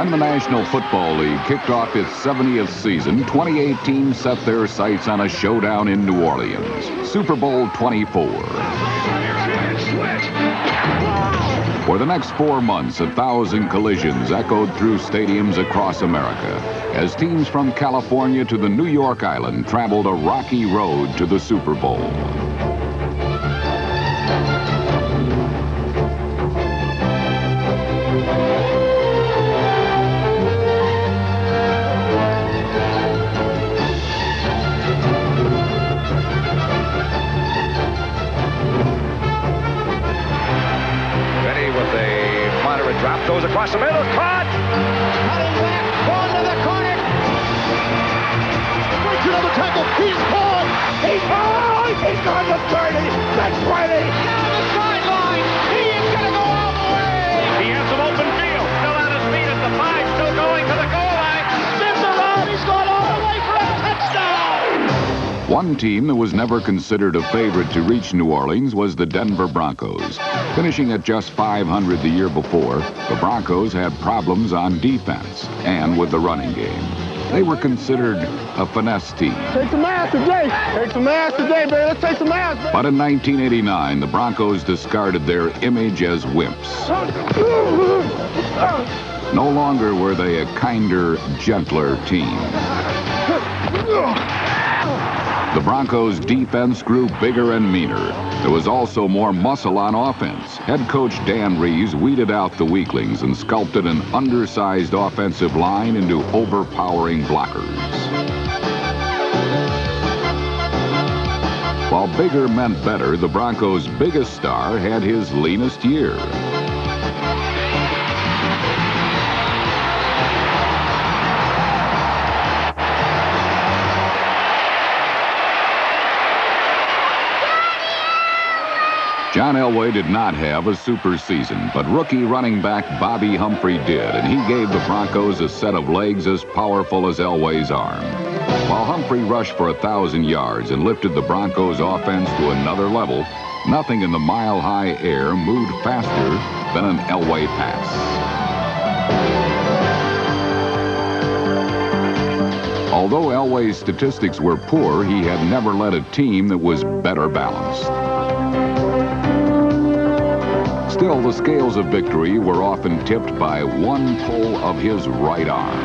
When the National Football League kicked off its 70th season, 28 teams set their sights on a showdown in New Orleans, Super Bowl 24. For the next 4 months, 1,000 collisions echoed through stadiums across America as teams from California to the New York Island traveled a rocky road to the Super Bowl. Drop goes across the middle, caught! Cutting back, going to the corner. Right to the tackle, he's caught! He's gone to 30, that's 20! Down the sideline, he is going to go all the way! He has some open field, still out of speed at the 5, still going to the goal line. Spins around, he's gone all the way for a touchdown! One team that was never considered a favorite to reach New Orleans was the Denver Broncos. Finishing at just 500 the year before, the Broncos had problems on defense and with the running game. They were considered a finesse team. Take some ass today. Take some ass today, baby. Let's take some ass. Baby. But in 1989, the Broncos discarded their image as wimps. No longer were they a kinder, gentler team. The Broncos' defense grew bigger and meaner. There was also more muscle on offense. Head coach Dan Reeves weeded out the weaklings and sculpted an undersized offensive line into overpowering blockers. While bigger meant better, the Broncos' biggest star had his leanest year. John Elway did not have a super season, but rookie running back Bobby Humphrey did, and he gave the Broncos a set of legs as powerful as Elway's arm. While Humphrey rushed for 1,000 yards and lifted the Broncos' offense to another level, nothing in the mile-high air moved faster than an Elway pass. Although Elway's statistics were poor, he had never led a team that was better balanced. Still, the scales of victory were often tipped by one pull of his right arm.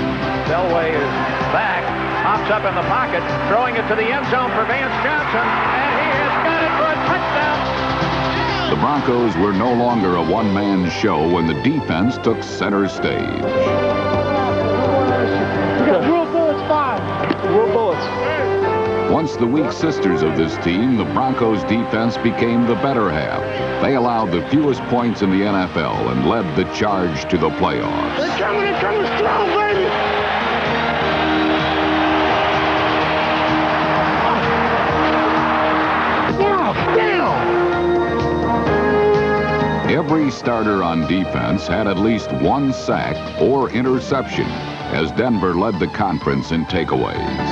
Elway is back, hops up in the pocket, throwing it to the end zone for Vance Johnson, and he has got it for a touchdown. The Broncos were no longer a one-man show when the defense took center stage. Rule bullets 5. Rule bullets. Once the weak sisters of this team, the Broncos' defense became the better half. They allowed the fewest points in the NFL and led the charge to the playoffs. They're coming strong, baby! Down! Every starter on defense had at least one sack or interception as Denver led the conference in takeaways.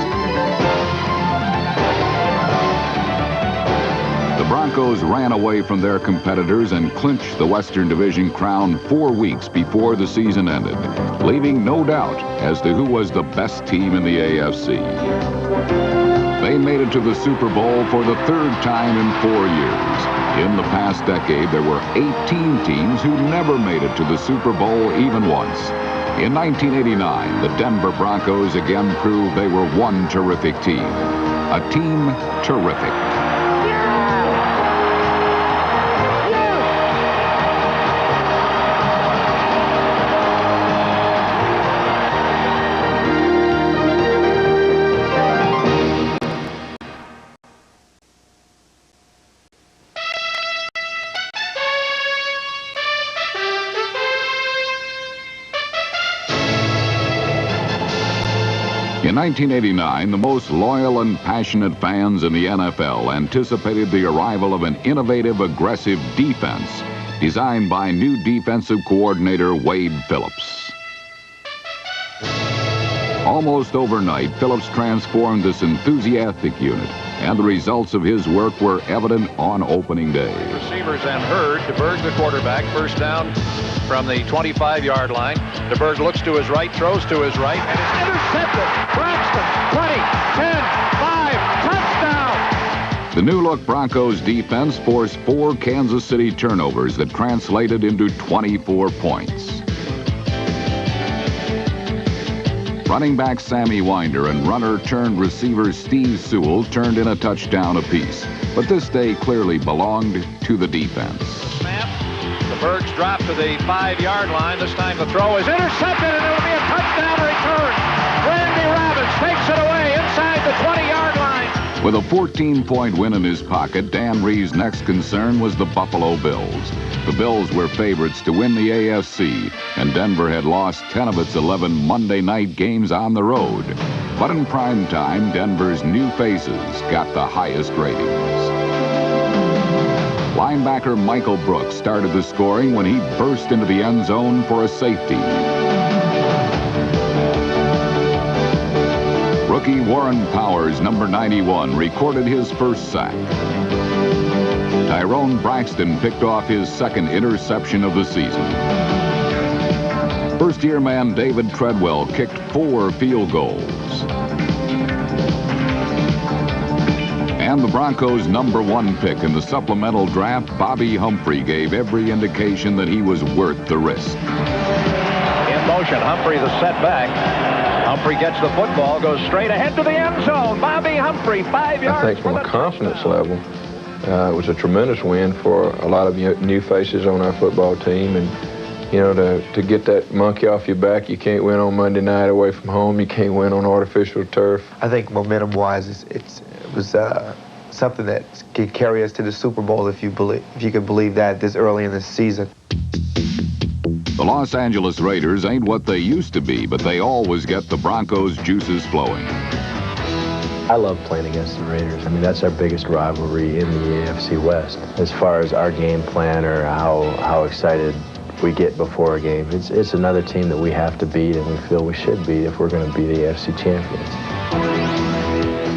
The Broncos ran away from their competitors and clinched the Western Division crown 4 weeks before the season ended, leaving no doubt as to who was the best team in the AFC. They made it to the Super Bowl for the 3rd time in 4 years. In the past decade, there were 18 teams who never made it to the Super Bowl even once. In 1989, the Denver Broncos again proved they were one terrific team. A team terrific. In 1989, the most loyal and passionate fans in the NFL anticipated the arrival of an innovative, aggressive defense designed by new defensive coordinator Wade Phillips. Almost overnight, Phillips transformed this enthusiastic unit, and the results of his work were evident on opening day. Receivers and Hurd to Berg, the quarterback. First down from the 25-yard line. DeBerg looks to his right, throws to his right, and it's intercepted. Braxton, 20, 10, 5, touchdown! The new-look Broncos defense forced 4 Kansas City turnovers that translated into 24 points. Running back Sammy Winder and runner-turned-receiver Steve Sewell turned in a touchdown apiece. But this day clearly belonged to the defense. Snap. DeBerg's dropped to the 5-yard line. This time the throw is intercepted, and it'll be a touchdown return. Randy Robbins takes it away inside the 20-yard line. With a 14-point win in his pocket, Dan Reeves' next concern was the Buffalo Bills. The Bills were favorites to win the AFC, and Denver had lost 10 of its 11 Monday night games on the road. But in prime time, Denver's new faces got the highest ratings. Linebacker Michael Brooks started the scoring when he burst into the end zone for a safety. Rookie Warren Powers, number 91, recorded his first sack. Tyrone Braxton picked off his second interception of the season. First-year man David Treadwell kicked 4 field goals. And the Broncos' number 1 pick in the supplemental draft, Bobby Humphrey, gave every indication that he was worth the risk. In motion, Humphrey the setback. Humphrey gets the football, goes straight ahead to the end zone. Bobby Humphrey, 5 yards. I think from a confidence level, it was a tremendous win for a lot of new faces on our football team. And, you know, to get that monkey off your back, you can't win on Monday night away from home. You can't win on artificial turf. I think momentum-wise, it was something that could carry us to the Super Bowl if you could believe that this early in the season. The Los Angeles Raiders ain't what they used to be, but they always get the Broncos' juices flowing. I love playing against the Raiders. I mean, that's our biggest rivalry in the AFC West. As far as our game plan or how excited we get before a game, it's another team that we have to beat, and we feel we should beat if we're going to be the AFC champions.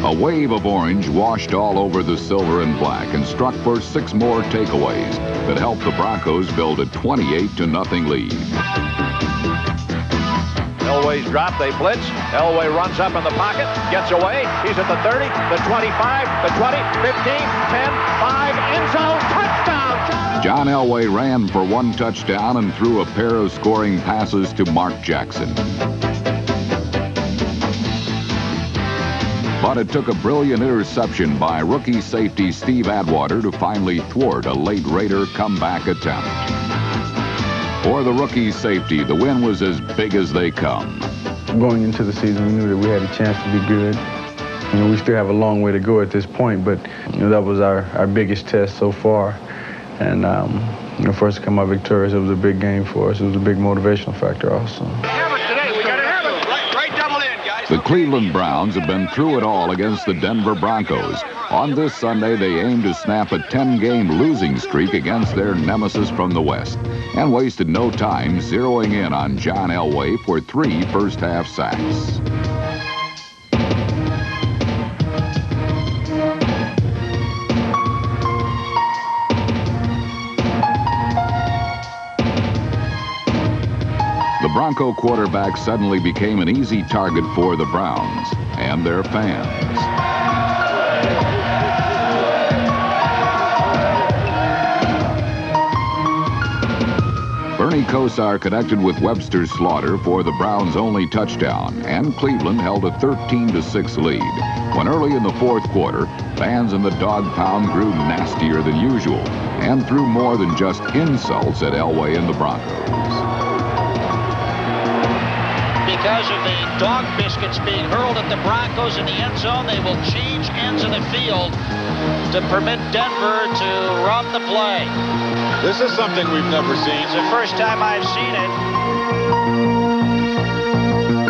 A wave of orange washed all over the silver and black and struck for 6 more takeaways that helped the Broncos build a 28-0 lead. Elway's dropped, they blitz. Elway runs up in the pocket, gets away. He's at the 30, the 25, the 20, 15, 10, 5, end zone, touchdown! John Elway ran for 1 touchdown and threw a pair of scoring passes to Mark Jackson. But it took a brilliant interception by rookie safety Steve Atwater to finally thwart a late Raider comeback attempt. For the rookie safety, the win was as big as they come. Going into the season, we knew that we had a chance to be good. You know, we still have a long way to go at this point, but you know, that was our biggest test so far. And you know, for us to come out victorious, it was a big game for us. It was a big motivational factor also. The Cleveland Browns have been through it all against the Denver Broncos. On this Sunday, they aim to snap a 10-game losing streak against their nemesis from the West, and wasted no time zeroing in on John Elway for 3 first-half sacks. The Bronco quarterback suddenly became an easy target for the Browns and their fans. Bernie Kosar connected with Webster Slaughter for the Browns' only touchdown, and Cleveland held a 13-6 lead. When early in the 4th quarter, fans in the dog pound grew nastier than usual and threw more than just insults at Elway and the Broncos. Because of the dog biscuits being hurled at the Broncos in the end zone, they will change ends of the field to permit Denver to run the play. This is something we've never seen. It's the first time I've seen it.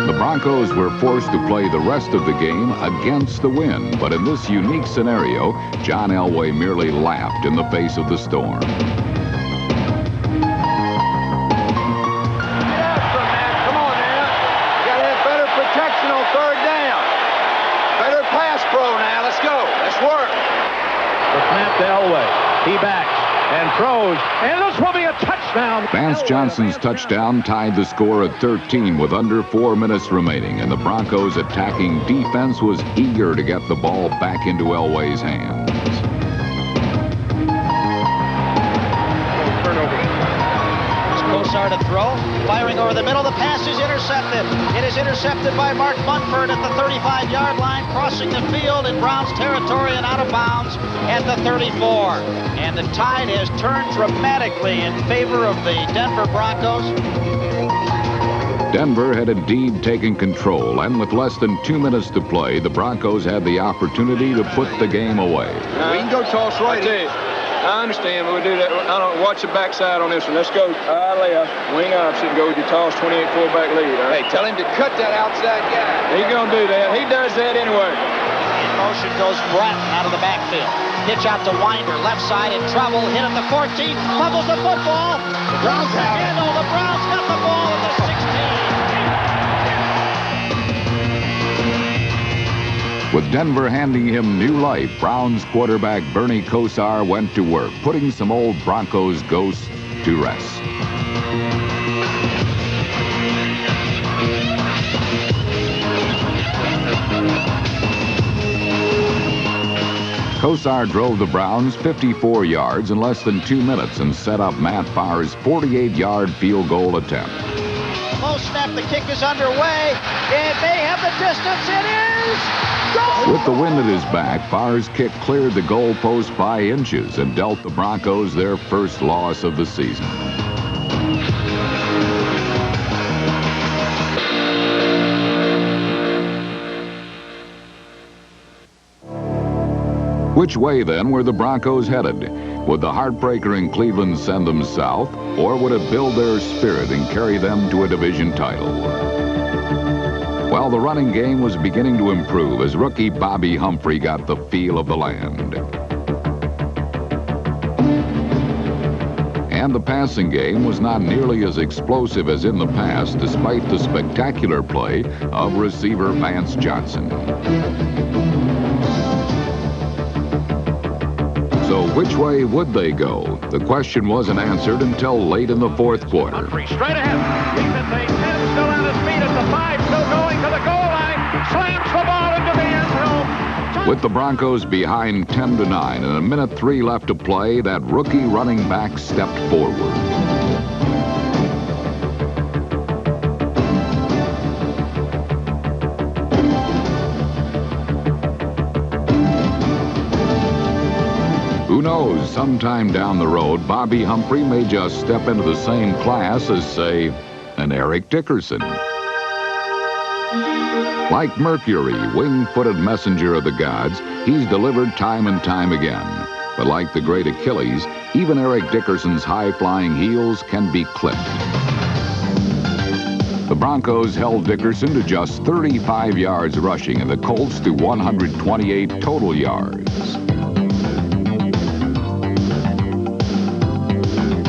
The Broncos were forced to play the rest of the game against the wind, but in this unique scenario, John Elway merely laughed in the face of the storm. Pro now, let's go, let's work. The snap to Elway, he backs, and throws, and this will be a touchdown. Vance Johnson's touchdown tied the score at 13 with under 4 minutes remaining, and the Broncos' attacking defense was eager to get the ball back into Elway's hands. Kosar to throw, firing over the middle. The pass is intercepted. It is intercepted by Mark Munford at the 35-yard line, crossing the field in Browns territory and out of bounds at the 34. And the tide has turned dramatically in favor of the Denver Broncos. Denver had indeed taken control, and with less than 2 minutes to play, the Broncos had the opportunity to put the game away. We can go toss right in. I understand, but we do that. I don't watch the backside on this one. Let's go left, wing opposite, and go with your toss 28 fullback lead. Right? Hey, tell him to cut that outside guy. He's going to do that. He does that anyway. In motion goes Bratton out of the backfield. Pitch out to Winder, left side in trouble, hit at the 14, fumbles the football. The Browns have it. The Browns got the ball at the 16. With Denver handing him new life, Browns quarterback Bernie Kosar went to work, putting some old Broncos ghosts to rest. Kosar drove the Browns 54 yards in less than 2 minutes and set up Matt Farr's 48-yard field goal attempt. Low snap, the kick is underway. It may have the distance. It is! Goal! With the wind at his back, Farr's kick cleared the goalpost by inches and dealt the Broncos their first loss of the season. Which way, then, were the Broncos headed? Would the heartbreaker in Cleveland send them south, or would it build their spirit and carry them to a division title? Well, the running game was beginning to improve as rookie Bobby Humphrey got the feel of the land. And the passing game was not nearly as explosive as in the past, despite the spectacular play of receiver Vance Johnson. So which way would they go? The question wasn't answered until late in the fourth quarter. Humphrey straight ahead. He's at the 10, still on his feet at the 5, still going to the goal line. Slams the ball into the end zone. With the Broncos behind 10-9 and a minute 3 left to play, that rookie running back stepped forward. Who knows, sometime down the road, Bobby Humphrey may just step into the same class as, say, an Eric Dickerson. Like Mercury, wing-footed messenger of the gods, he's delivered time and time again. But like the great Achilles, even Eric Dickerson's high-flying heels can be clipped. The Broncos held Dickerson to just 35 yards rushing and the Colts to 128 total yards.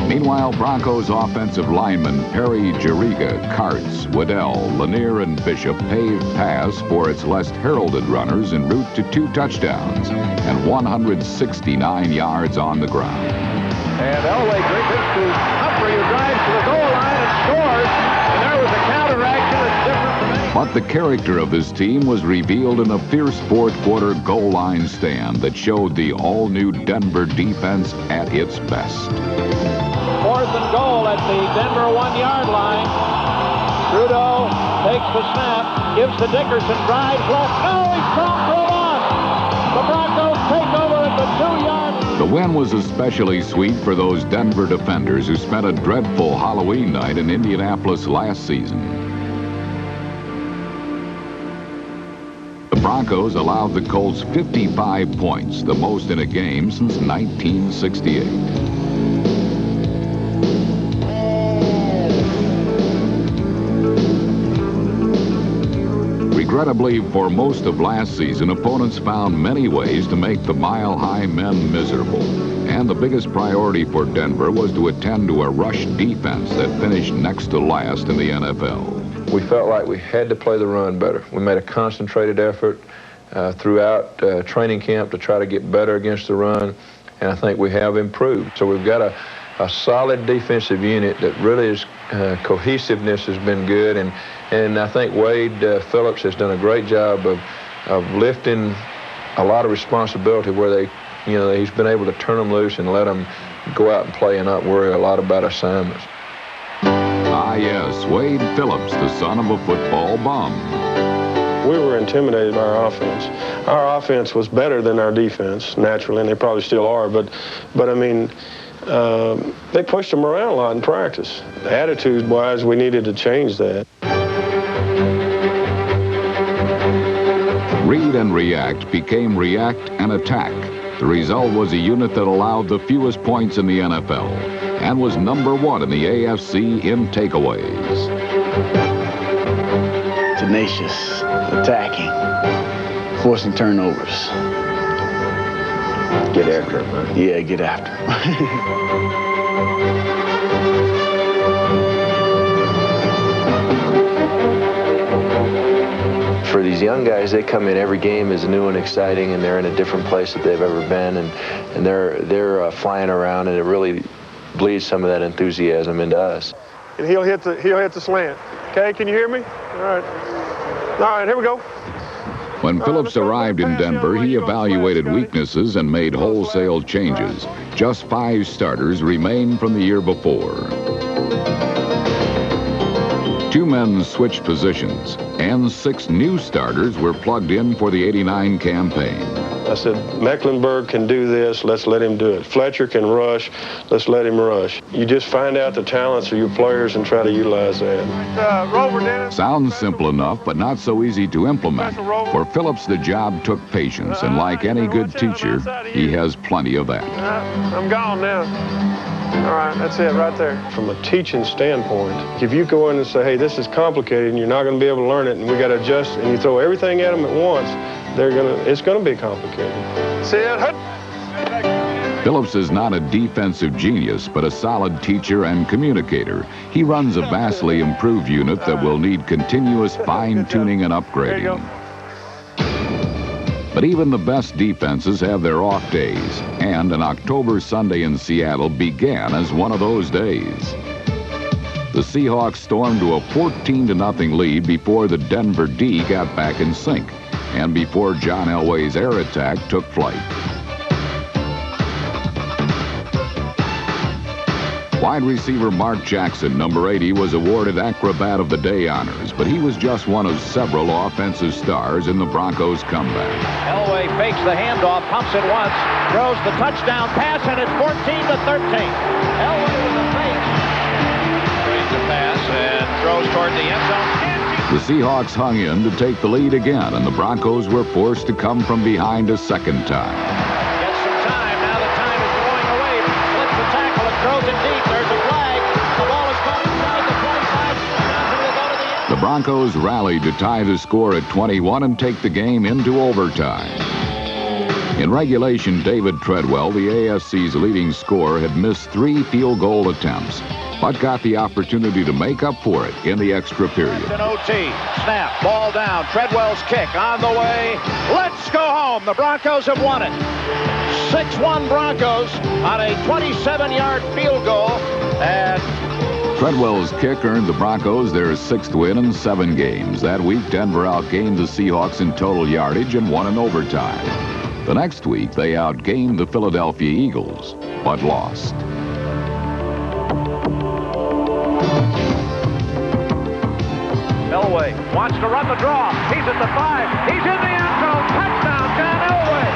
Meanwhile, Broncos offensive linemen Perry, Jariga, Karts, Waddell, Lanier, and Bishop paved paths for its less heralded runners en route to 2 touchdowns and 169 yards on the ground. And Elway brings it to Humphrey, who drives to the goal line and scores. And there was a counteraction that's different from any. But the character of this team was revealed in a fierce fourth quarter goal line stand that showed the all-new Denver defense at its best. 4th and goal at the Denver 1-yard line. Trudeau takes the snap, gives to Dickerson, drives left. Oh, he's thrown for a loss. The Broncos take over at the 2-yard line. The win was especially sweet for those Denver defenders who spent a dreadful Halloween night in Indianapolis last season. The Broncos allowed the Colts 55 points, the most in a game since 1968. Regrettably, for most of last season, opponents found many ways to make the Mile High men miserable. And the biggest priority for Denver was to attend to a rush defense that finished next to last in the NFL. We felt like we had to play the run better. We made a concentrated effort throughout training camp to try to get better against the run. and I think we have improved. So we've got a solid defensive unit that really is cohesiveness has been good, and I think Wade Phillips has done a great job of lifting a lot of responsibility where they, he's been able to turn them loose and let them go out and play and not worry a lot about assignments. Ah, yes, Wade Phillips, the son of a football bum. We were intimidated by our offense. Our offense was better than our defense, naturally, and they probably still are, but I mean, they pushed them around a lot in practice. Attitude-wise, we needed to change that. Read and react became react and attack. The result was a unit that allowed the fewest points in the NFL and was #1 in the AFC in takeaways. Tenacious, attacking, forcing turnovers. Get after him, huh? Yeah, get after him. For these young guys, they come in every game is new and exciting, and they're in a different place that they've ever been, and they're flying around, and it really bleeds some of that enthusiasm into us. And he'll hit the slant. Okay, can you hear me? All right, here we go. When Phillips arrived in Denver, he evaluated weaknesses and made wholesale changes. Just 5 starters remained from the year before. 2 men switched positions, and 6 new starters were plugged in for the '89 campaign. I said, Mecklenburg can do this, let's let him do it. Fletcher can rush, let's let him rush. You just find out the talents of your players and try to utilize that. Sounds simple enough, but not so easy to implement. For Phillips, the job took patience, and like any good teacher, he has plenty of that. I'm gone now. All right, that's it right there. From a teaching standpoint, if you go in and say, hey, this is complicated and you're not going to be able to learn it and we got to adjust, and you throw everything at them at once, it's going to be complicated. See it? Phillips is not a defensive genius, but a solid teacher and communicator. He runs a vastly improved unit that will need continuous fine-tuning and upgrading. But even the best defenses have their off days, and an October Sunday in Seattle began as one of those days. The Seahawks stormed to a 14-0 lead before the Denver D got back in sync, and before John Elway's air attack took flight. Wide receiver Mark Jackson, number 80, was awarded Acrobat of the Day honors, but he was just one of several offensive stars in the Broncos' comeback. Elway fakes the handoff, pumps it once, throws the touchdown pass, and it's 14-13. Elway with a fake. Brings the pass and throws toward the end zone. The Seahawks hung in to take the lead again, and the Broncos were forced to come from behind a second time. Gets some time. Now the time is going away. Flips the tackle and throws it deep. There's a flag. The ball is caught inside the 25. Johnson will go to the end. The Broncos rallied to tie the score at 21 and take the game into overtime. In regulation, David Treadwell, the AFC's leading scorer, had missed 3 field goal attempts, but got the opportunity to make up for it in the extra period. An OT. Snap. Ball down. Treadwell's kick on the way. Let's go home. The Broncos have won it. 6-1 Broncos on a 27-yard field goal. And Treadwell's kick earned the Broncos their 6th win in 7 games. That week, Denver outgained the Seahawks in total yardage and won in overtime. The next week, they outgained the Philadelphia Eagles, but lost. Elway wants to run the draw. He's at the 5. He's in the end zone. Touchdown, John Elway.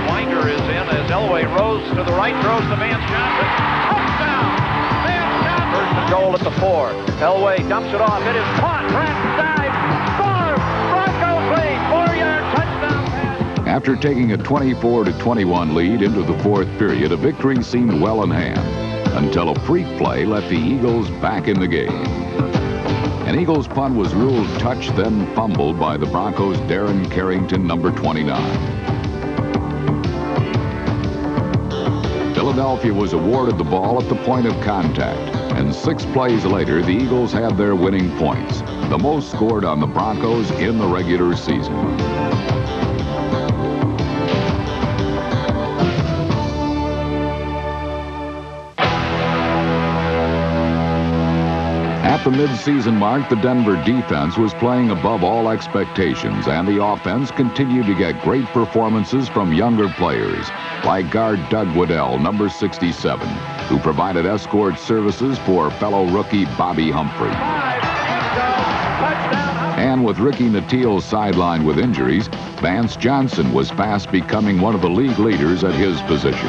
Winder is in as Elway rose to the right, throws to Vance Johnson. Touchdown, Vance Johnson. First and goal at the 4. Elway dumps it off. It is caught. Grant dive. Score. Broncos lead. 4-yard touchdown pass. After taking a 24-21 lead into the 4th period, a victory seemed well in hand until a freak play let the Eagles back in the game. An Eagles punt was ruled touch, then fumbled by the Broncos' Darren Carrington, number 29. Philadelphia was awarded the ball at the point of contact, and 6 plays later, the Eagles had their winning points, the most scored on the Broncos in the regular season. At the midseason mark, the Denver defense was playing above all expectations, and the offense continued to get great performances from younger players, like guard Doug Waddell, number 67, who provided escort services for fellow rookie Bobby Humphrey. And with Ricky Nattiel sidelined with injuries, Vance Johnson was fast becoming one of the league leaders at his position.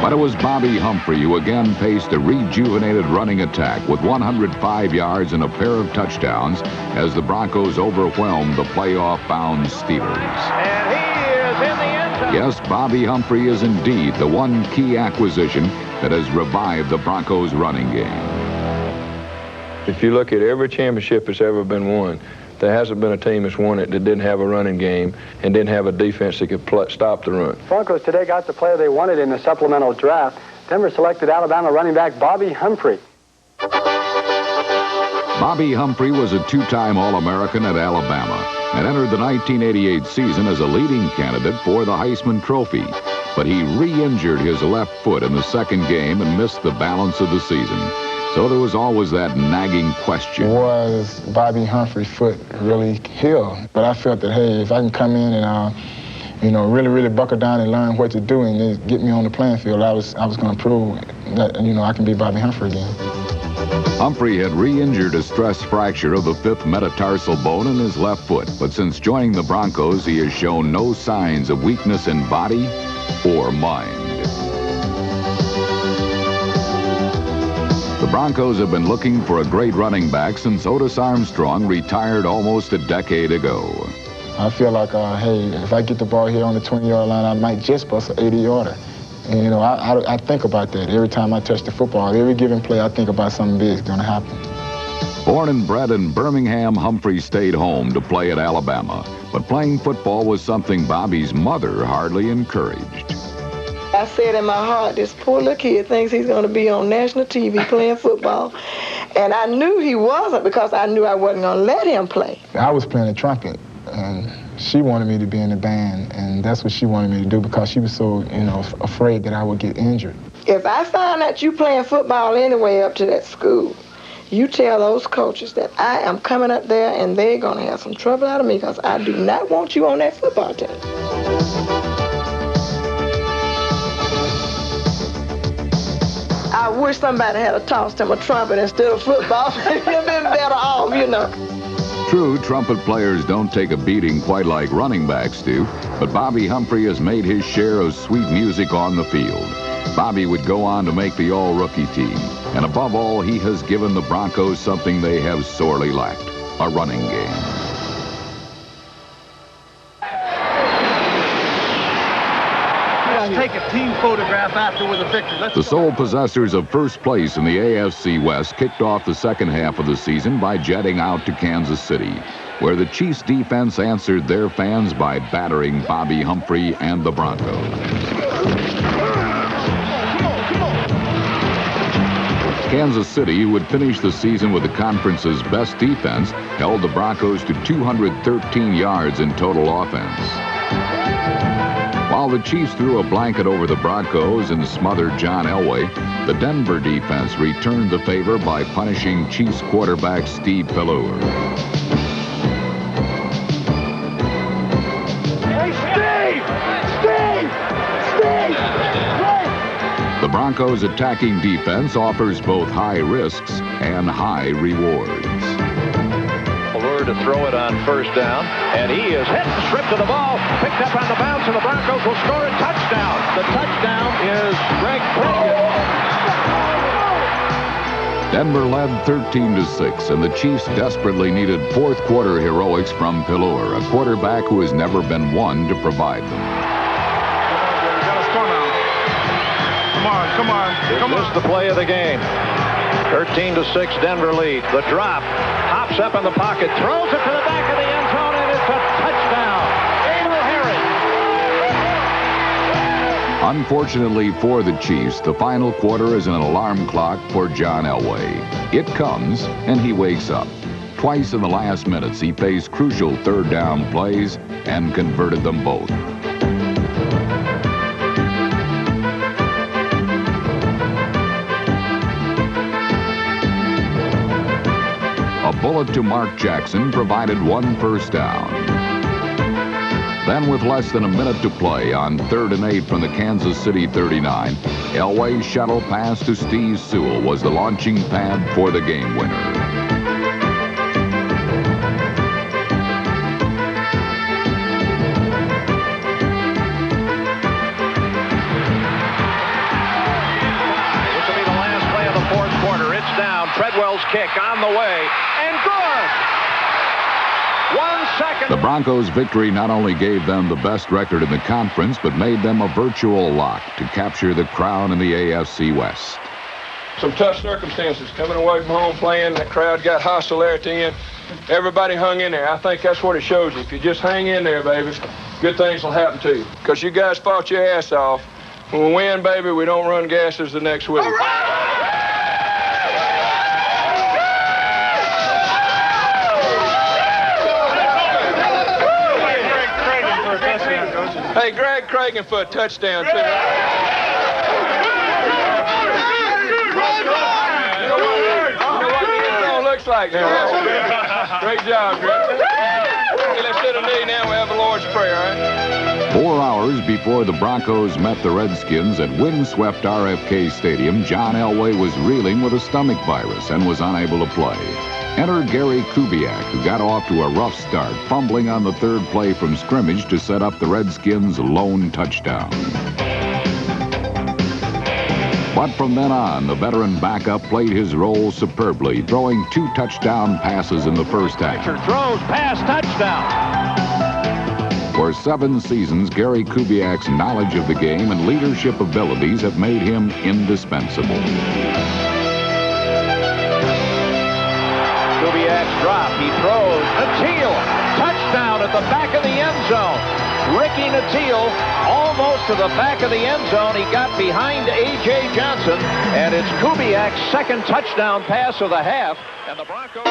But it was Bobby Humphrey who again faced a rejuvenated running attack with 105 yards and a pair of touchdowns as the Broncos overwhelmed the playoff-bound Steelers. And he is in the end zone. Yes, Bobby Humphrey is indeed the one key acquisition that has revived the Broncos' running game. If you look at every championship that's ever been won, there hasn't been a team that's won it that didn't have a running game and didn't have a defense that could stop the run. Broncos today got the player they wanted in the supplemental draft. Denver selected Alabama running back Bobby Humphrey. Bobby Humphrey was a two-time All-American at Alabama and entered the 1988 season as a leading candidate for the Heisman Trophy. But he re-injured his left foot in the second game and missed the balance of the season. So there was always that nagging question. Was Bobby Humphrey's foot really healed? But I felt that, hey, if I can come in and, really buckle down and learn what to do and then get me on the playing field, I was going to prove that, I can be Bobby Humphrey again. Humphrey had re-injured a stress fracture of the fifth metatarsal bone in his left foot, but since joining the Broncos, he has shown no signs of weakness in body or mind. The Broncos have been looking for a great running back since Otis Armstrong retired almost a decade ago. I feel like, hey, if I get the ball here on the 20-yard line, I might just bust an 80-yarder. And, I think about that every time I touch the football. Every given play, I think about something big is going to happen. Born and bred in Birmingham, Humphrey stayed home to play at Alabama. But playing football was something Bobby's mother hardly encouraged. I said in my heart, this poor little kid thinks he's going to be on national TV playing football. And I knew he wasn't because I knew I wasn't going to let him play. I was playing the trumpet, and she wanted me to be in the band, and that's what she wanted me to do because she was so, afraid that I would get injured. If I find out you playing football anyway up to that school, you tell those coaches that I am coming up there and they're going to have some trouble out of me because I do not want you on that football team. I wish somebody had tossed him a trumpet instead of football. He'd have been better off, True, trumpet players don't take a beating quite like running backs do, but Bobby Humphrey has made his share of sweet music on the field. Bobby would go on to make the all-rookie team, and above all, he has given the Broncos something they have sorely lacked, a running game. Take a team photograph after with a victory. The sole possessors of first place in the AFC West kicked off the second half of the season by jetting out to Kansas City, where the Chiefs defense answered their fans by battering Bobby Humphrey and the Broncos. Kansas City, who would finish the season with the conference's best defense, held the Broncos to 213 yards in total offense. While the Chiefs threw a blanket over the Broncos and smothered John Elway, the Denver defense returned the favor by punishing Chiefs quarterback Steve Pelluer. Hey, Steve! The Broncos' attacking defense offers both high risks and high rewards. To throw it on first down, and he is hit and stripped of the ball, picked up on the bounce, and the Broncos will score a touchdown. The touchdown is Greg Clinching. Denver led 13-6, and the Chiefs desperately needed fourth quarter heroics from Pelluer, a quarterback who has never been one to provide them. Come on. This is the play of the game. 13-6, Denver lead. The drop. Hops up in the pocket, throws it to the back of the end zone, and it's a touchdown. Abel Harry. Unfortunately for the Chiefs, the final quarter is an alarm clock for John Elway. It comes, and he wakes up. Twice in the last minutes, he faced crucial third down plays and converted them both. bullet to Mark Jackson provided 1 first down. Then with less than a minute to play on 3rd and 8 from the Kansas City 39, Elway's shuttle pass to Steve Sewell was the launching pad for the game winner. Treadwell's kick on the way, and good! 1 second. The Broncos' victory not only gave them the best record in the conference, but made them a virtual lock to capture the crown in the AFC West. Some tough circumstances coming away from home playing. That crowd got hostile there at the end. Everybody hung in there. I think that's what it shows you. If you just hang in there, baby, good things will happen to you. Because you guys fought your ass off. When we win, baby, we don't run gases the next week. Hey, Greg Cragen for a touchdown, too. You know what the end zone looks like now. Great job, Greg. Okay, let's hit a knee now. We have the Lord's Prayer, all right? 4 hours before the Broncos met the Redskins at windswept RFK Stadium, John Elway was reeling with a stomach virus and was unable to play. Enter Gary Kubiak, who got off to a rough start, fumbling on the 3rd play from scrimmage to set up the Redskins' lone touchdown. But from then on, the veteran backup played his role superbly, throwing 2 touchdown passes in the first half. Pitcher throws, pass, touchdown. For 7 seasons, Gary Kubiak's knowledge of the game and leadership abilities have made him indispensable. Kubiak's drop, he throws, Natil, touchdown at the back of the end zone. Ricky Natil almost to the back of the end zone. He got behind A.J. Johnson, and it's Kubiak's 2nd touchdown pass of the half, and the Broncos...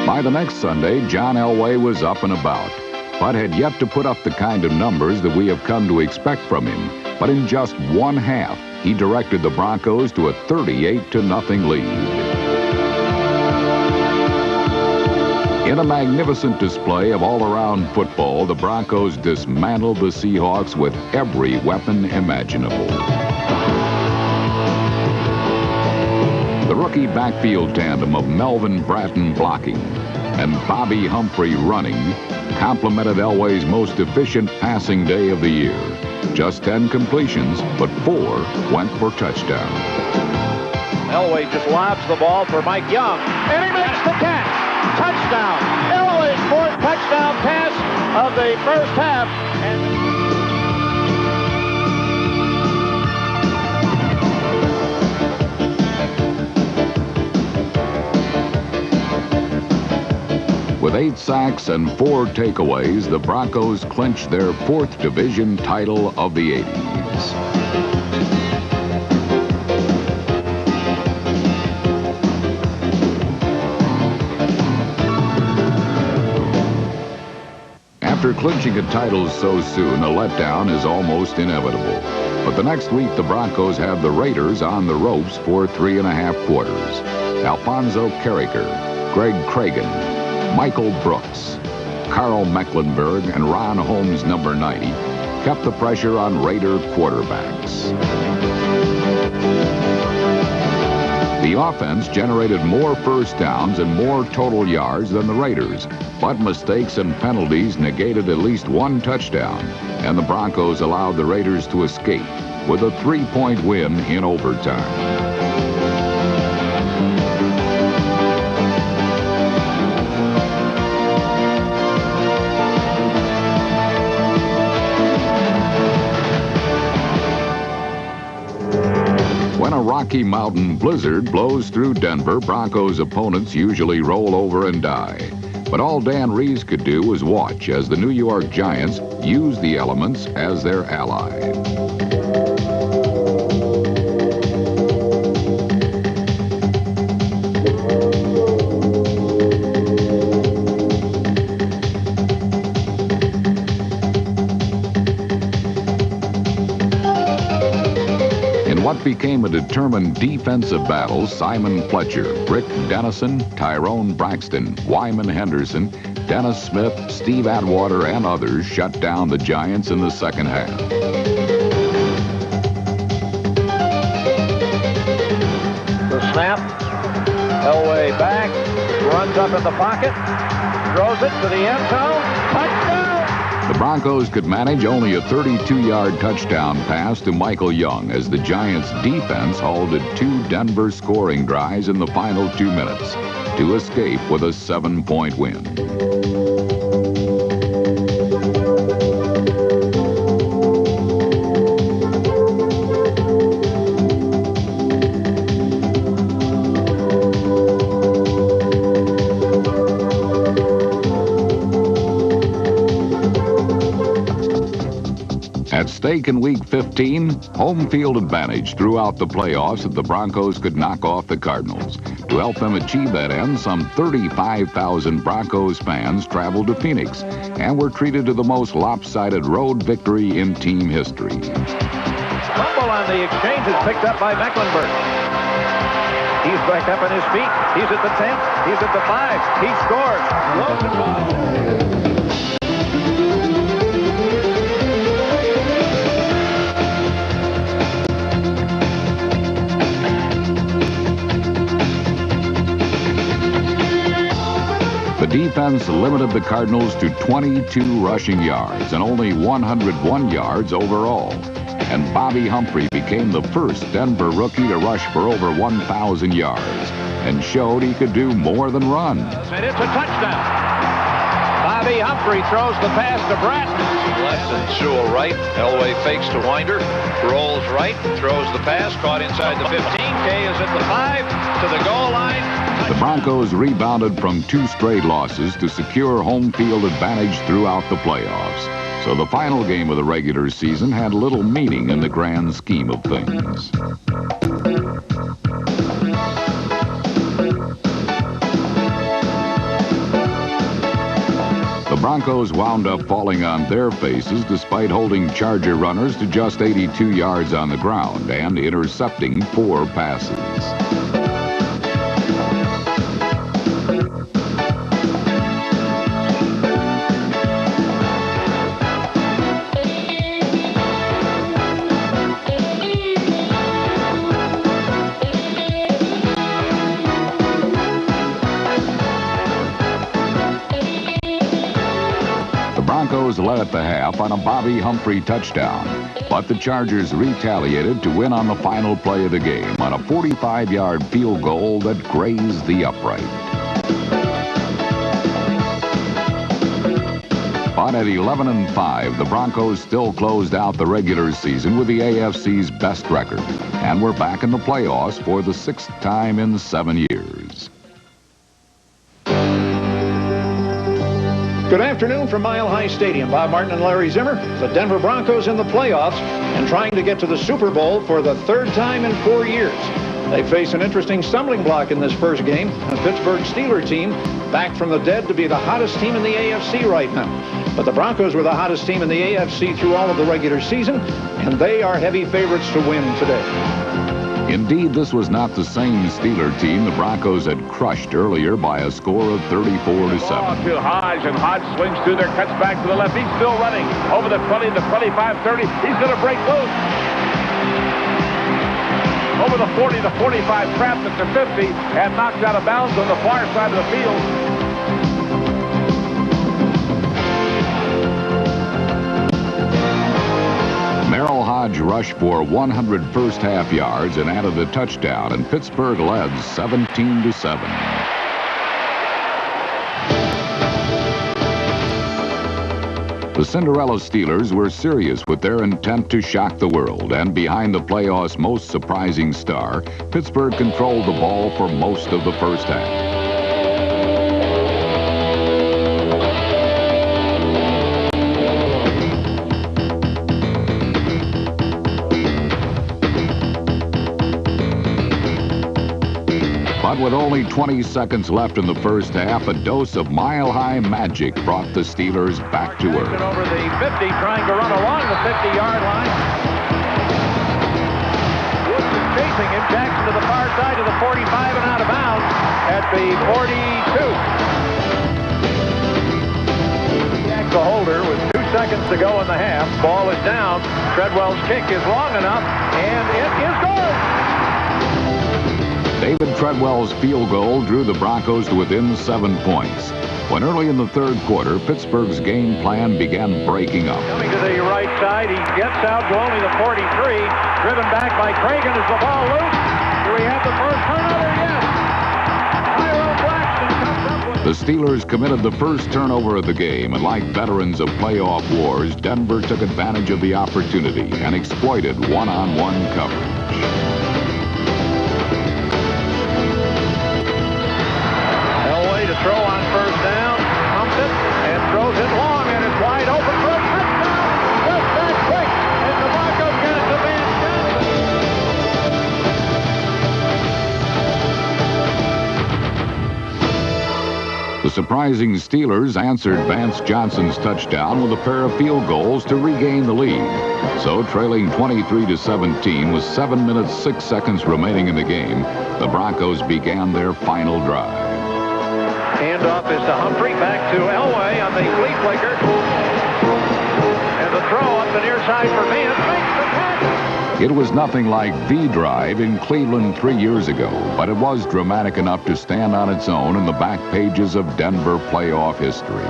By the next Sunday, John Elway was up and about, but had yet to put up the kind of numbers that we have come to expect from him. But in just 1 half, he directed the Broncos to a 38-0 lead. In a magnificent display of all-around football, the Broncos dismantled the Seahawks with every weapon imaginable. The rookie backfield tandem of Melvin Bratton blocking and Bobby Humphrey running complemented Elway's most efficient passing day of the year. Just 10 completions, but 4 went for touchdown. Elway just lobs the ball for Mike Young, and he makes the catch. Touchdown. Elway's 4th touchdown pass of the first half. With 8 sacks and 4 takeaways, the Broncos clinched their 4th division title of the 80s. After clinching a title so soon, a letdown is almost inevitable. But the next week, the Broncos have the Raiders on the ropes for 3.5 quarters. Alfonso Carricker, Greg Cragen, Michael Brooks, Carl Mecklenburg, and Ron Holmes, number 90, kept the pressure on Raider quarterbacks. The offense generated more first downs and more total yards than the Raiders, but mistakes and penalties negated at least 1 touchdown, and the Broncos allowed the Raiders to escape with a 3-point win in overtime. When a Rocky Mountain blizzard blows through Denver, Broncos opponents usually roll over and die. But all Dan Reeves could do was watch as the New York Giants used the elements as their ally. What It became a determined defensive battle. Simon Fletcher, Rick Dennison, Tyrone Braxton, Wyman Henderson, Dennis Smith, Steve Atwater, and others shut down the Giants in the second half. The snap. Elway back. Runs up in the pocket. Throws it to the end zone. Touchdown! The Broncos could manage only a 32-yard touchdown pass to Michael Young as the Giants' defense halted 2 Denver scoring drives in the final 2 minutes to escape with a 7-point win. At stake in Week 15, home field advantage throughout the playoffs if the Broncos could knock off the Cardinals. To help them achieve that end, some 35,000 Broncos fans traveled to Phoenix and were treated to the most lopsided road victory in team history. Fumble on the exchange is picked up by Mecklenburg. He's back up on his feet. He's at the 10. He's at the 5. He scores. The defense limited the Cardinals to 22 rushing yards and only 101 yards overall. And Bobby Humphrey became the first Denver rookie to rush for over 1,000 yards and showed he could do more than run. And it's a touchdown. Bobby Humphrey throws the pass to Bratton. Left and Sewell right. Elway fakes to Winder. Rolls right. Throws the pass. Caught inside the 15. Kay is at the 5. To the goal line. The Broncos rebounded from 2 straight losses to secure home field advantage throughout the playoffs. So the final game of the regular season had little meaning in the grand scheme of things. The Broncos wound up falling on their faces despite holding Charger runners to just 82 yards on the ground and intercepting 4 passes. Broncos led at the half on a Bobby Humphrey touchdown, but the Chargers retaliated to win on the final play of the game on a 45-yard field goal that grazed the upright. But at 11-5, the Broncos still closed out the regular season with the AFC's best record and were back in the playoffs for the 6th time in 7 years. Good afternoon from Mile High Stadium. Bob Martin and Larry Zimmer. The Denver Broncos in the playoffs and trying to get to the Super Bowl for the 3rd time in 4 years. They face an interesting stumbling block in this first game. A Pittsburgh Steelers team back from the dead to be the hottest team in the AFC right now. But the Broncos were the hottest team in the AFC through all of the regular season, and they are heavy favorites to win today. Indeed, this was not the same Steeler team the Broncos had crushed earlier by a score of 34-7. To Hodge, and Hodge swings through there, cuts back to the left. He's still running over the 20, the 25, 30. He's going to break loose. Over the 40, the 45, trapped at the 50, and knocked out of bounds on the far side of the field. Merrill Hodge rushed for 100 first-half yards and added a touchdown, and Pittsburgh led 17-7. The Cinderella Steelers were serious with their intent to shock the world, and behind the playoffs' most surprising star, Pittsburgh controlled the ball for most of the first half. But with only 20 seconds left in the first half, a dose of mile-high magic brought the Steelers back to earth. Over the 50, trying to run along the 50-yard line. chasing him. Jackson to the far side to the 45 and out of bounds at the 42. Jack the holder with 2 seconds to go in the half. Ball is down. Treadwell's kick is long enough, and it is good. David Treadwell's field goal drew the Broncos to within 7 points. When early in the third quarter, Pittsburgh's game plan began breaking up. Coming to the right side, he gets out to only the 43. Driven back by Cragen as the ball loose. Do we have the first turnover? Yes. Tyrone Braxton comes up with... The Steelers committed the first turnover of the game, and like veterans of playoff wars, Denver took advantage of the opportunity and exploited one-on-one coverage. Throw on first down, pumps it, and throws it long, and it's wide open for a touchdown. Just that quick, and the Broncos get it to Vance Johnson. The surprising Steelers answered Vance Johnson's touchdown with a pair of field goals to regain the lead. So, trailing 23-17 with 7 minutes 6 seconds remaining in the game, the Broncos began their final drive. Handoff is to Humphrey, back to Elway on the flea flicker. And the throw up the near side for Vance makes the catch. It was nothing like the drive in Cleveland 3 years ago, but it was dramatic enough to stand on its own in the back pages of Denver playoff history.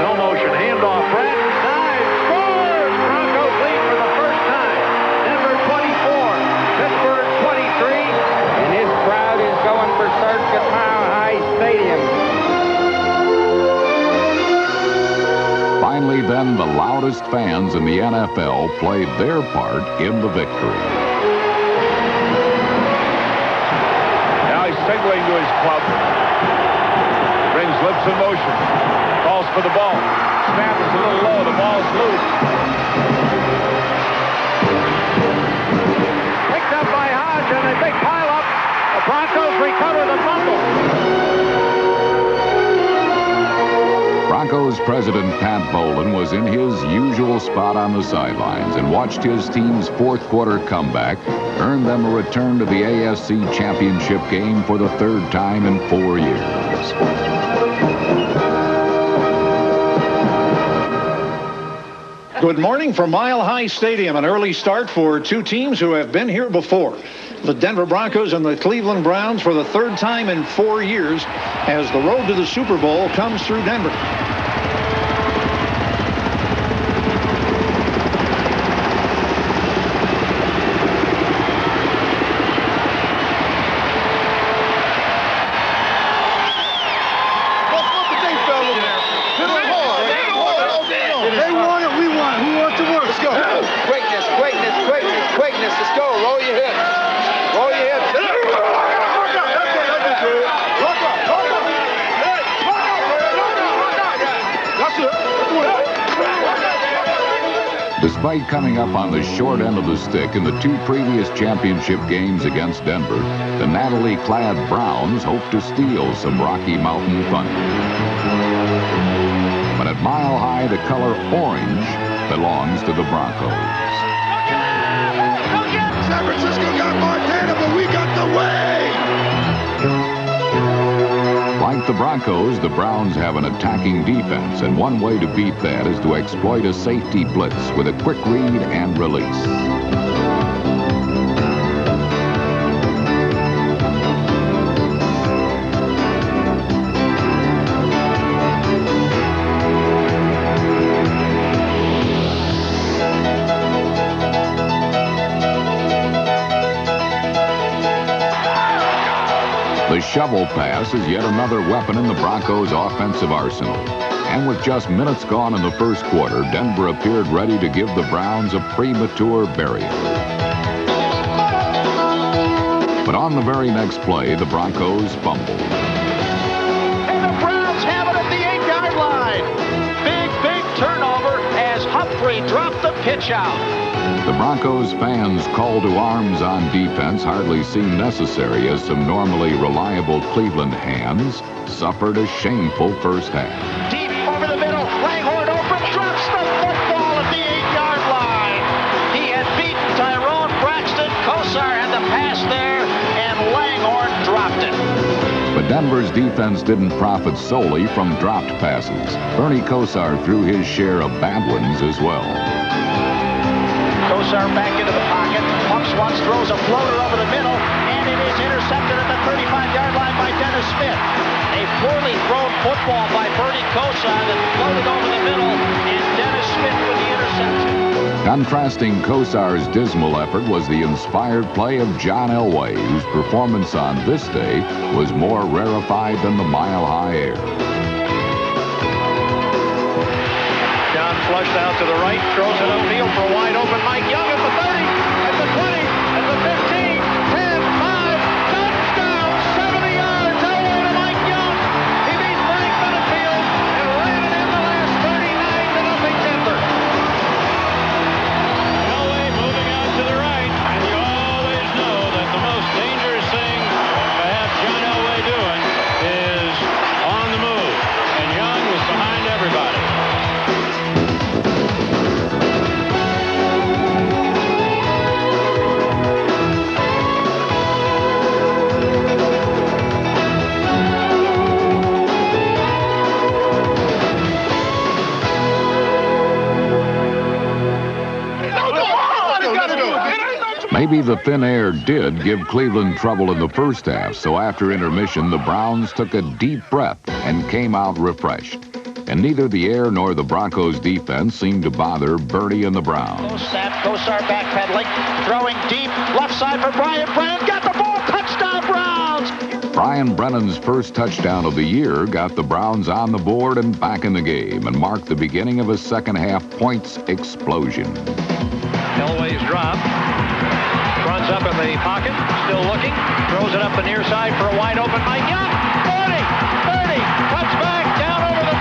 No motion, handoff, Brett, dive, scores! Broncos lead for the first time. Denver 24, Pittsburgh 23. And his crowd is going berserk at Mile High Stadium. Finally, then, the loudest fans in the NFL played their part in the victory. Now he's signaling to his club. Brings lips in motion. Calls for the ball. Snap is a little low. The ball's loose. Picked up by Hodge, and a big pile-up. The Broncos recover the fumble. Broncos president Pat Bowlen was in his usual spot on the sidelines and watched his team's fourth quarter comeback earn them a return to the AFC Championship game for the third time in 4 years. Good morning from Mile High Stadium. An early start for two teams who have been here before. The Denver Broncos and the Cleveland Browns for the third time in 4 years as the road to the Super Bowl comes through Denver. Despite coming up on the short end of the stick in the two previous championship games against Denver, the Natalie-clad Browns hope to steal some Rocky Mountain thunder. But at Mile High, the color orange belongs to the Broncos. San Francisco got Montana, but we got the way! Like the Broncos, the Browns have an attacking defense, and one way to beat that is to exploit a safety blitz with a quick read and release. The shovel pass is yet another weapon in the Broncos' offensive arsenal. And with just minutes gone in the first quarter, Denver appeared ready to give the Browns a premature burial. But on the very next play, the Broncos fumbled. And the Browns have it at the 8-yard line. Big turnover as Humphrey dropped the pitch out. The Broncos fans' call to arms on defense hardly seemed necessary as some normally reliable Cleveland hands suffered a shameful first half. Deep over the middle, Langhorne open, drops the football at the 8-yard line. He pass there, and Langhorne dropped it. But Denver's defense didn't profit solely from dropped passes. Bernie Kosar threw his share of bad ones as well. Kosar back into the pocket, pumps once, throws a floater over the middle, and it is intercepted at the 35-yard line by Dennis Smith. A poorly thrown football by Bernie Kosar that floated over the middle, and Dennis Smith with the interception. Contrasting Kosar's dismal effort was the inspired play of John Elway, whose performance on this day was more rarefied than the mile-high air. John flushed out to the right, throws it upfield for a wide open Mike Young at the 30, at the 20, at the 15, 10, 5, touchdown, 70 yards, Elway to Mike Young. He beat Frank Benefield and ran it in the last 39-0 Denver. Elway moving out to the right, and you always know that the most dangerous thing to have John Elway doing is on the move, and Young was behind everybody. Maybe the thin air did give Cleveland trouble in the first half, so after intermission, the Browns took a deep breath and came out refreshed. And neither the air nor the Broncos defense seemed to bother Bernie and the Browns. Snap, Kosar backpedaling, throwing deep, left side for Brian Brennan, got the ball, touchdown Browns! Brian Brennan's first touchdown of the year got the Browns on the board and back in the game and marked the beginning of a second-half points explosion. Elway's drop. Runs up in the pocket, still looking, throws it up the near side for a wide open Mike Young. 40, 30, cuts back, down over the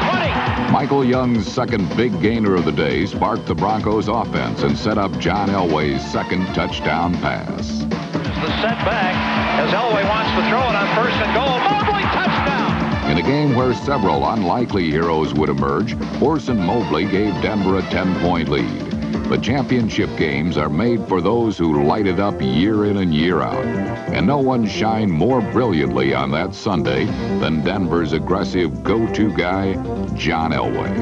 20. Michael Young's second big gainer of the day sparked the Broncos offense and set up John Elway's second touchdown pass. The setback as Elway wants to throw it on first and goal. Mobley, touchdown! In a game where several unlikely heroes would emerge, Orson Mobley gave Denver a 10-point lead. But championship games are made for those who light it up year in and year out. And no one shined more brilliantly on that Sunday than Denver's aggressive go-to guy, John Elway.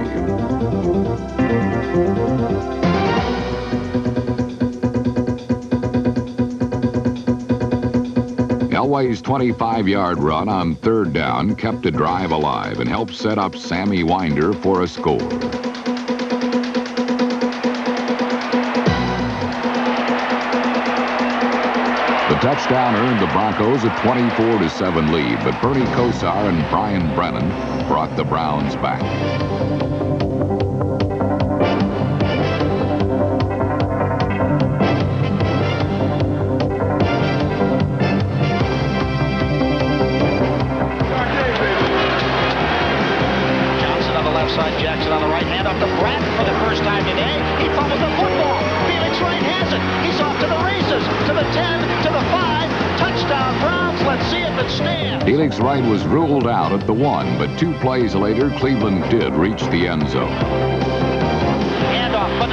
Elway's 25-yard run on third down kept a drive alive and helped set up Sammy Winder for a score. The touchdown earned the Broncos a 24-7 lead, but Bernie Kosar and Brian Brennan brought the Browns back. Johnson on the left side, Jackson on the right, hand off to Bratton for the first time today. He fumbled the football. Felix Wright has it. He's off to the races, to the 10, to the 5. Touchdown Browns. Let's see if it stands. Felix Wright was ruled out at the 1, but 2 plays later, Cleveland did reach the end zone. Hand off, but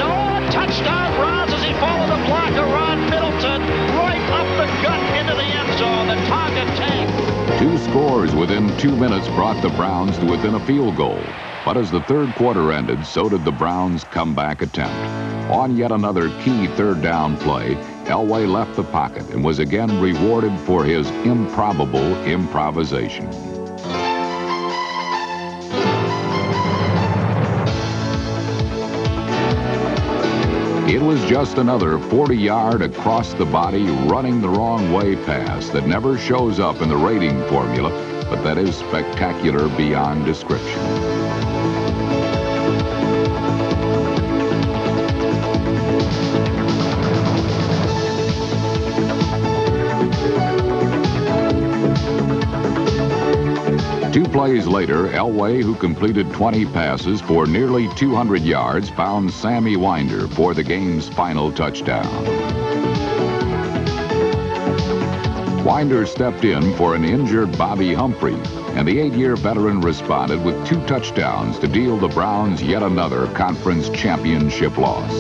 touchdown Browns as he followed the blocker, Ron Middleton, right up the gut into the end zone. The Tonga tank. 2 scores within 2 minutes brought the Browns to within a field goal. But as the third quarter ended, so did the Browns' comeback attempt. On yet another key third down play, Elway left the pocket and was again rewarded for his improbable improvisation. It was just another 40-yard across-the-body, running the wrong way pass that never shows up in the rating formula, but that is spectacular beyond description. Two plays later, Elway, who completed 20 passes for nearly 200 yards, found Sammy Winder for the game's final touchdown. Winder stepped in for an injured Bobby Humphrey, and the 8-year veteran responded with 2 touchdowns to deal the Browns yet another conference championship loss.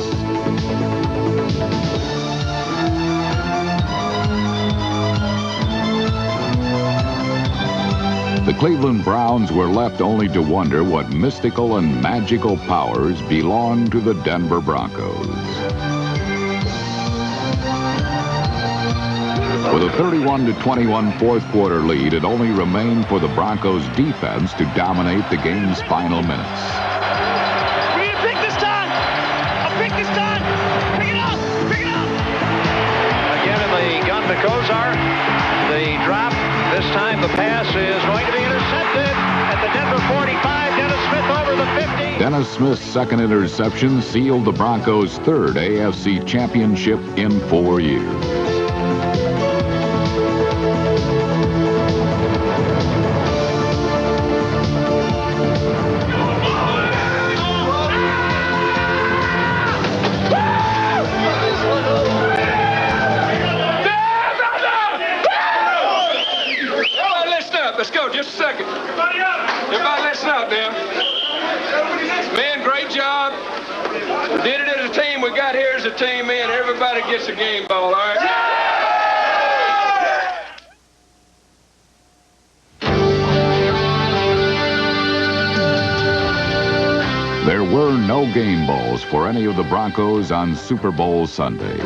Cleveland Browns were left only to wonder what mystical and magical powers belonged to the Denver Broncos. With a 31-21 fourth quarter lead, it only remained for the Broncos defense to dominate the game's final minutes. We're gonna pick this time! I'll pick this time! Pick it up! Pick it up! Again in the gun to Kozar. The drop. This time the pass is going to be intercepted at the Denver 45. Dennis Smith over the 50. Dennis Smith's second interception sealed the Broncos' third AFC championship in 4 years. Let's go, just a second. Everybody listen up now. Man, great job. We did it as a team. We got here as a team, man. Everybody gets a game ball, all right? There were no game balls for any of the Broncos on Super Bowl Sunday.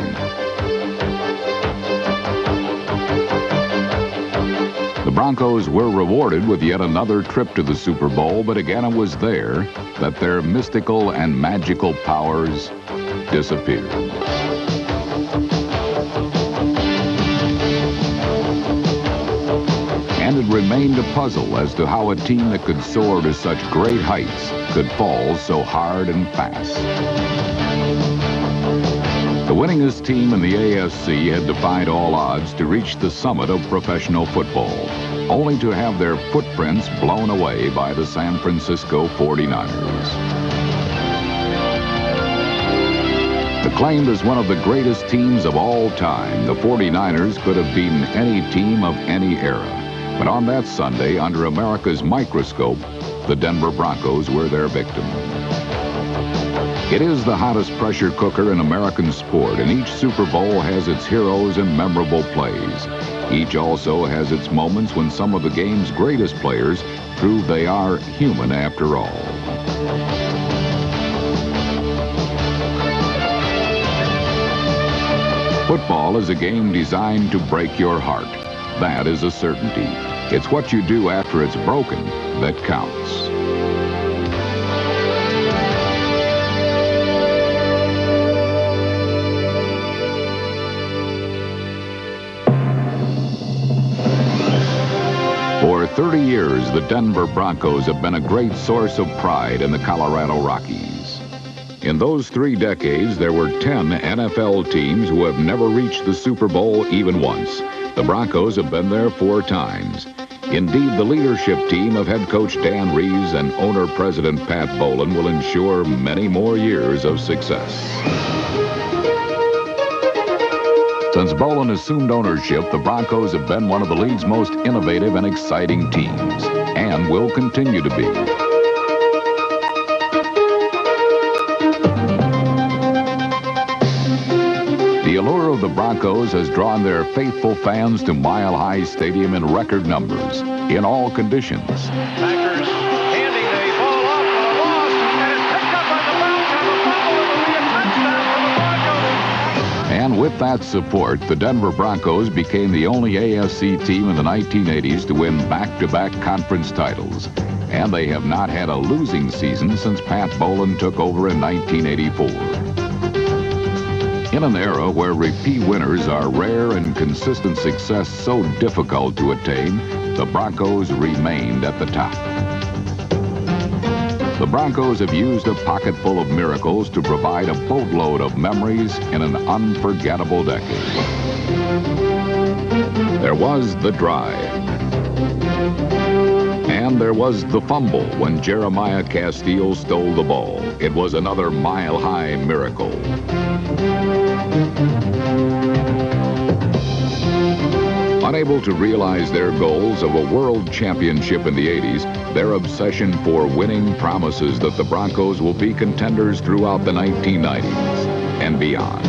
The Broncos were rewarded with yet another trip to the Super Bowl, but again it was there that their mystical and magical powers disappeared. And it remained a puzzle as to how a team that could soar to such great heights could fall so hard and fast. The winningest team in the AFC had defied all odds to reach the summit of professional football, only to have their footprints blown away by the San Francisco 49ers. Acclaimed as one of the greatest teams of all time, the 49ers could have beaten any team of any era. But on that Sunday, under America's microscope, the Denver Broncos were their victim. It is the hottest pressure cooker in American sport, and each Super Bowl has its heroes and memorable plays. Each also has its moments when some of the game's greatest players prove they are human after all. Football is a game designed to break your heart. That is a certainty. It's what you do after it's broken that counts. For 30 years, the Denver Broncos have been a great source of pride in the Colorado Rockies. In those 3 decades, there were 10 NFL teams who have never reached the Super Bowl even once. The Broncos have been there 4 times. Indeed, the leadership team of head coach Dan Reeves and owner-president Pat Bowlen will ensure many more years of success. Since Bowlen assumed ownership, the Broncos have been one of the league's most innovative and exciting teams, and will continue to be. The allure of the Broncos has drawn their faithful fans to Mile High Stadium in record numbers, in all conditions. Packers handing the ball off for a loss, and it's picked up by the Browns on the fumble. It will be a touchdown for the Broncos. And with that support, the Denver Broncos became the only AFC team in the 1980s to win back-to-back conference titles. And they have not had a losing season since Pat Bowlen took over in 1984. In an era where repeat winners are rare and consistent success so difficult to attain, the Broncos remained at the top. The Broncos have used a pocket full of miracles to provide a boatload of memories in an unforgettable decade. There was the drive. And there was the fumble when Jeremiah Castile stole the ball. It was another mile-high miracle. Unable to realize their goals of a world championship in the 80s, their obsession for winning promises that the Broncos will be contenders throughout the 1990s and beyond.